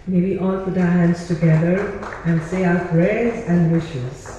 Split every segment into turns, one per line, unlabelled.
May we all put our hands together and say our prayers and wishes.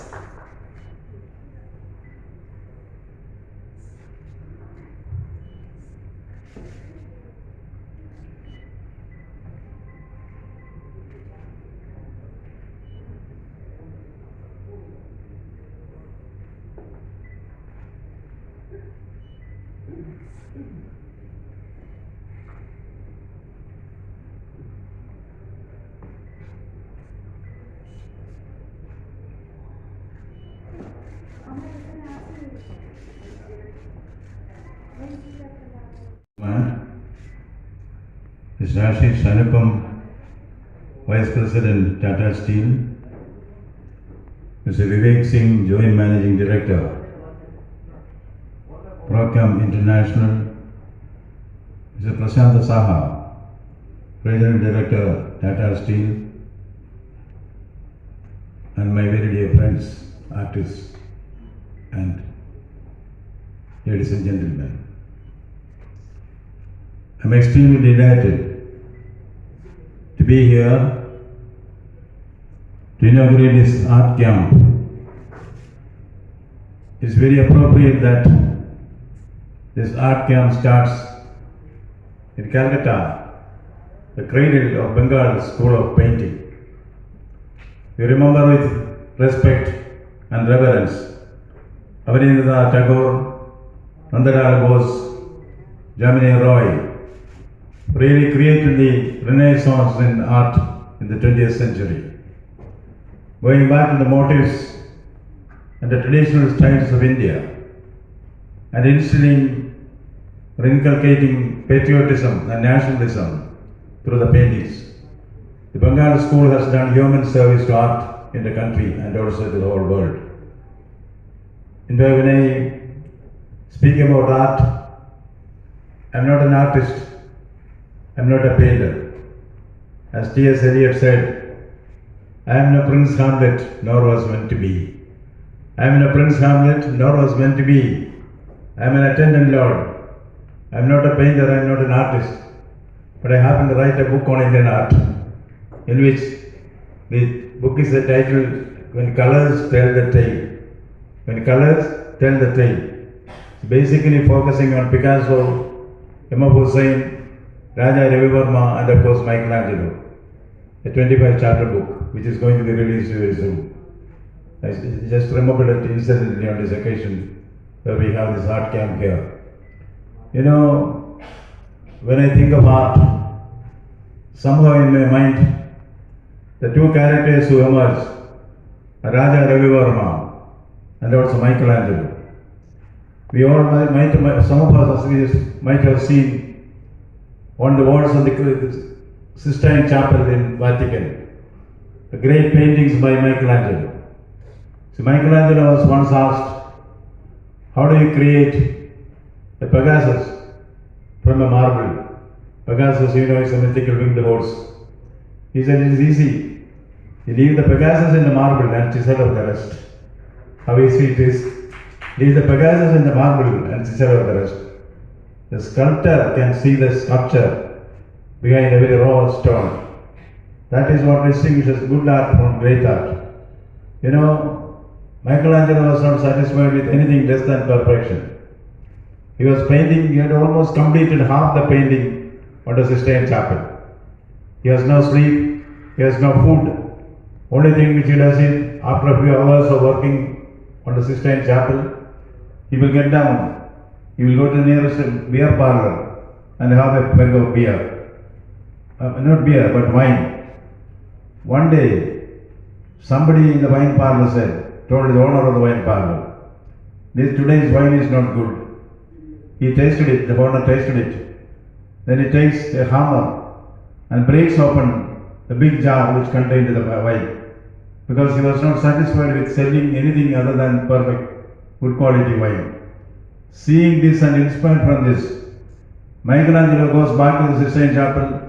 Mr. Ashish Anupam, Vice President, tatasteel. Mr. Vivek Singh, Joint Managing Director, Procam International. Mr. Prashant Saha, Regional Director, tatasteel. And my very dear friends, artists, and ladies and gentlemen. I'm extremely delighted to be here to inaugurate this art camp. It's very appropriate that this art camp starts in Kolkata, the cradle of Bengal School of Painting. We remember with respect and reverence Abanindranath Tagore, Nandarlal Bose, Jamini Roy, really created the Renaissance in art in the 20th century. Going back to the motifs and the traditional styles of India and instilling or inculcating patriotism and nationalism through the paintings. The Bengal school has done human service to art in the country and also to the whole world. And when I speak about art, I'm not an artist. I'm not a painter. As T.S. Eliot said, I am no Prince Hamlet, nor was meant to be. I am no Prince Hamlet, nor was meant to be. I am an attendant lord. I am not a painter, I am not an artist. But I happen to write a book on Indian art, in which the book is entitled, When Colors Tell the Tale. When Colors Tell the Tale. Basically focusing on Picasso, Imam Hussain, Raja Ravi Verma, and of course Michelangelo, a 25-chapter book which is going to be released very soon. I just remembered it incidentally on this occasion where we have this art camp here. You know, when I think of art, somehow in my mind, the two characters who emerge are Raja Ravi Verma and also Michelangelo. We all some of us might have seen on the walls of the Sistine Chapel in Vatican, the great paintings by Michelangelo. So Michelangelo was once asked, how do you create a Pegasus from a marble? Pegasus, you know, is a mythical winged horse. He said it is easy. You leave the Pegasus in the marble and chisel out the rest. How easy it is. Leave the Pegasus in the marble and chisel out the rest. The sculptor can see the sculpture behind every raw stone. That is what distinguishes good art from great art. You know, Michelangelo was not satisfied with anything less than perfection. He was painting, he had almost completed half the painting on the Sistine Chapel. He has no sleep, he has no food. Only thing which he does is, after a few hours of working on the Sistine Chapel, he will get down. He will go to the nearest beer parlor and have a peg of beer. Not beer, but wine. One day, somebody in the wine parlor told the owner of the wine parlor, today's wine is not good. He tasted it, the owner tasted it. Then he takes a hammer and breaks open the big jar which contained the wine. Because he was not satisfied with selling anything other than perfect, good quality wine. Seeing this and inspired from this, Michelangelo goes back to the Sistine Chapel,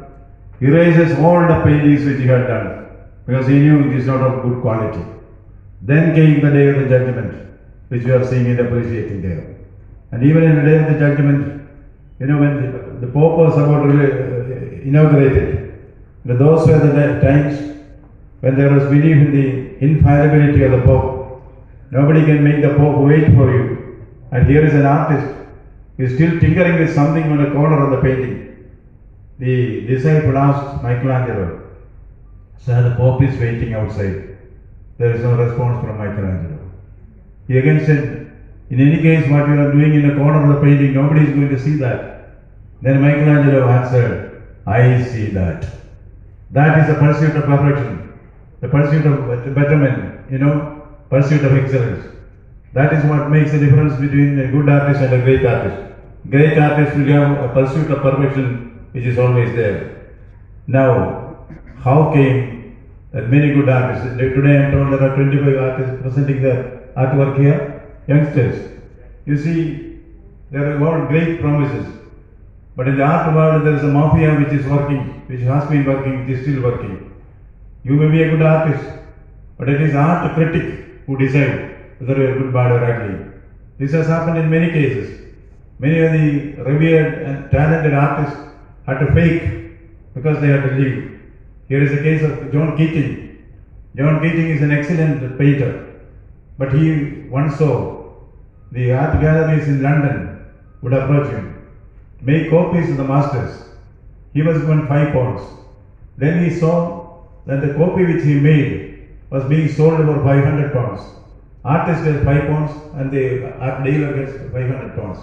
erases all the paintings which he had done, because he knew it is not of good quality. Then came the day of the judgment, which we are seeing and appreciating there. And even in the day of the judgment, you know, when the Pope was about inaugurated, But those were the times when there was belief in the infallibility of the Pope. Nobody can make the Pope wait for you. And here is an artist who is still tinkering with something on the corner of the painting. The disciple asked Michelangelo, "Sir, the Pope is waiting outside." There is no response from Michelangelo. He again said, "In any case, what you are doing in the corner of the painting, nobody is going to see that." Then Michelangelo answered, "I see that." That is the pursuit of perfection, the pursuit of betterment, pursuit of excellence. That is what makes the difference between a good artist and a great artist. Great artists will have a pursuit of perfection which is always there. Now, how came that many good artists? Today I am told there are 25 artists presenting their artwork here, youngsters. You see, there are all great promises. But in the art world, there is a mafia which is working, which has been working, which is still working. You may be a good artist, but it is art critic who decide whether you are good, bad or ugly. This has happened in many cases. Many of the revered and talented artists had to fake because they had to leave. Here is the case of John Keating. John Keating is an excellent painter, but he once saw the art galleries in London would approach him, make copies of the masters. He was given £5. Then he saw that the copy which he made was being sold for £500. Artist gets £5 and the art dealer gets £500.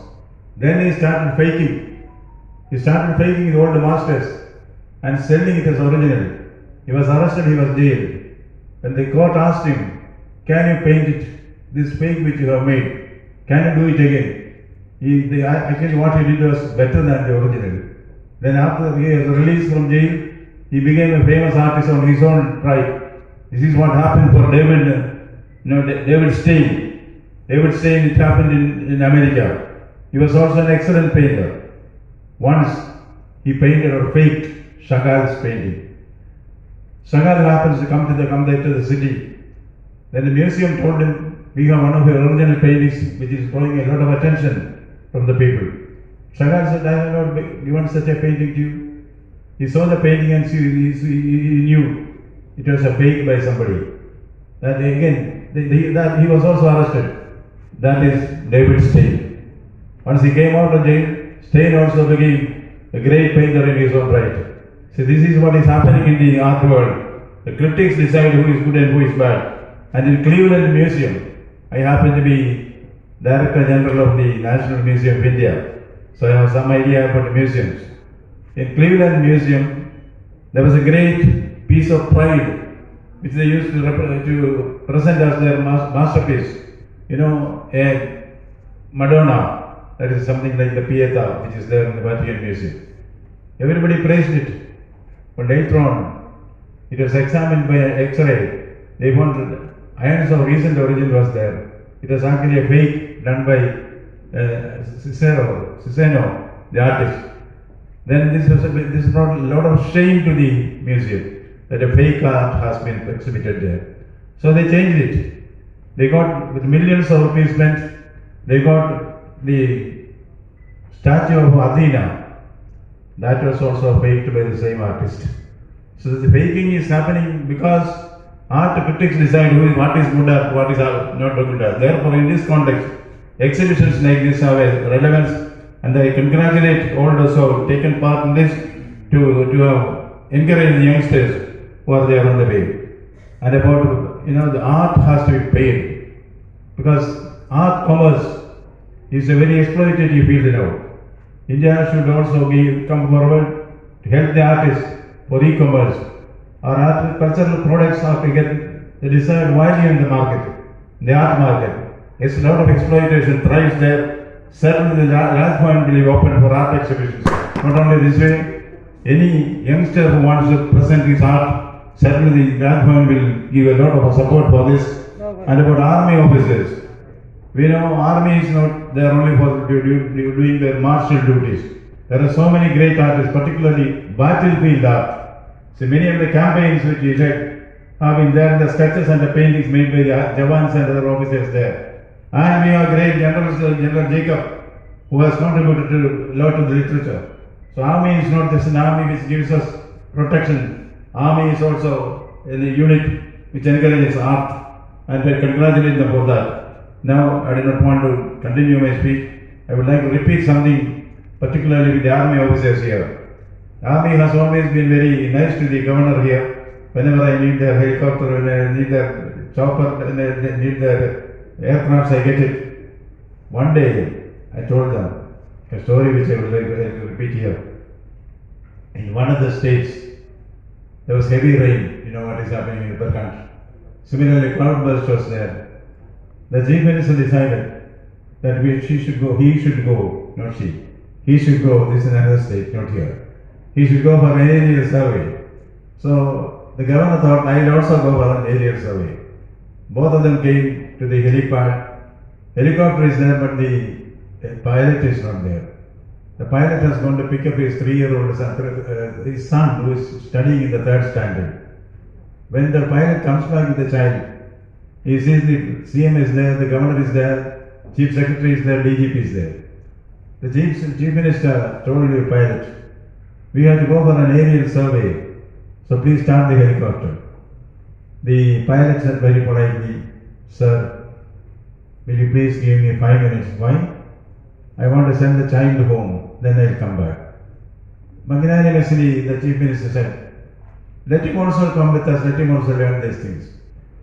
Then he started faking. He started faking the old masters and selling it as original. He was arrested, he was jailed. When the court asked him, "Can you paint it, this fake which you have made? Can you do it again?" Actually what he did was better than the original. Then after he was released from jail, he became a famous artist on his own right. This is what happened for David Stein. David Stein, it happened in America. He was also an excellent painter. Once he painted or faked Chagall's painting. Chagall happens to come to the city. Then the museum told him, "We have one of your original paintings which is drawing a lot of attention from the people." Chagall said, "I have not given such a painting to you." He saw the painting and he knew it was a fake by somebody. That again, that he was also arrested. That is David Stein. Once he came out of jail, Stein also became a great painter in his own right. See, this is what is happening in the art world. The critics decide who is good and who is bad. And in Cleveland Museum, I happen to be Director General of the National Museum of India, so I have some idea about the museums. In Cleveland Museum, there was a great piece of pride which they used to present as their masterpiece. A Madonna, that is something like the Pietà, which is there in the Vatican Museum. Everybody praised it, but later on, it was examined by an X-ray. They found ions of recent origin was there. It was actually a fake done by Ciceno, the artist. Then this brought a lot of shame to the museum that a fake art has been exhibited there. So they changed it. They got, with millions of rupees spent, they got the statue of Athena. That was also faked by the same artist. So the faking is happening because art critics decide what is good art, what is not good art. Therefore, in this context, exhibitions like this have a relevance, and I congratulate all those who have taken part in this to encourage the youngsters who are there on the way. And about, the art has to be paid, because art commerce is a very exploitative field now. India should also come forward to help the artists for e-commerce. Our art cultural products have to get the desired value in the market, in the art market. There's a lot of exploitation thrives there. Certainly the Raj Bhavan will be open for art exhibitions. Not only this way, any youngster who wants to present his art, certainly the Raj Bhavan will give a lot of support for this. And about army officers, we know army is not there only for doing their martial duties. There are so many great artists, particularly battlefield art. See, many of the campaigns which we led have been there, the sketches and the paintings made by the Javans and other officers there. And we have great General Jacob, who has contributed a lot to the literature. So army is not just an army which gives us protection. Army is also a unit which encourages art, and I congratulate them for that. Now, I do not want to continue my speech. I would like to repeat something, particularly with the army officers here. Army has always been very nice to the governor here. Whenever I need the helicopter, when I need the chopper, when I need the aircrafts, I get it. One day, I told them a story which I would like to repeat here. In one of the states, there was heavy rain. You know what is happening in the country. Similarly, cloudburst was there. The chief minister decided that she should go, he should go, not she. He should go, this is another state, not here. He should go for an aerial survey. So the governor thought, I will also go for an aerial survey. Both of them came to the helipad. Helicopter is there, but the pilot is not there. The pilot has gone to pick up his 3-year-old son, his son, who is studying in the 3rd standard. When the pilot comes back with the child, he sees the CM is there, the governor is there, chief secretary is there, DGP is there. The chief minister told the pilot, we have to go for an aerial survey, so please start the helicopter. The pilot said very politely, sir, will you please give me 5 minutes? Why? I want to send the child home, then I'll come back. Magnanimously, the chief minister said, let him also come with us, let him also learn these things.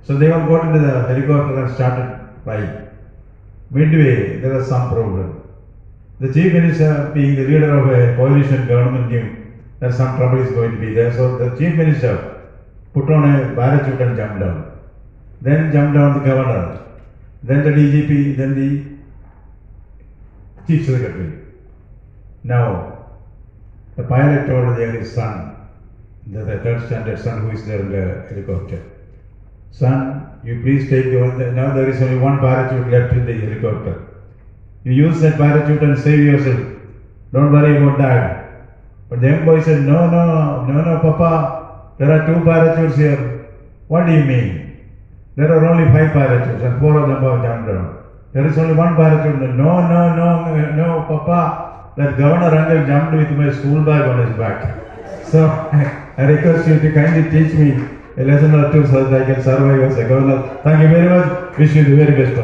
So they all got into the helicopter and started flying. Midway, there was some problem. The chief minister, being the leader of a coalition government, knew that some trouble is going to be there. So the chief minister put on a parachute and jumped down. Then jumped down the governor, then the DGP, then the chief secretary. Now, the pilot told his son, the 3rd standard son who is there in the helicopter, son, you please take now there is only one parachute left in the helicopter. You use that parachute and save yourself. Don't worry about that. But the young boy said, no, Papa, there are 2 parachutes here. What do you mean? There are only 5 parachutes and 4 of them have jumped down. There is only 1 parachute. No, Papa, that governor uncle jumped with my school bag on his back. So I request you to kindly teach me a lesson or two so that I can survive as a governor. Thank you very much. Wish you the very best.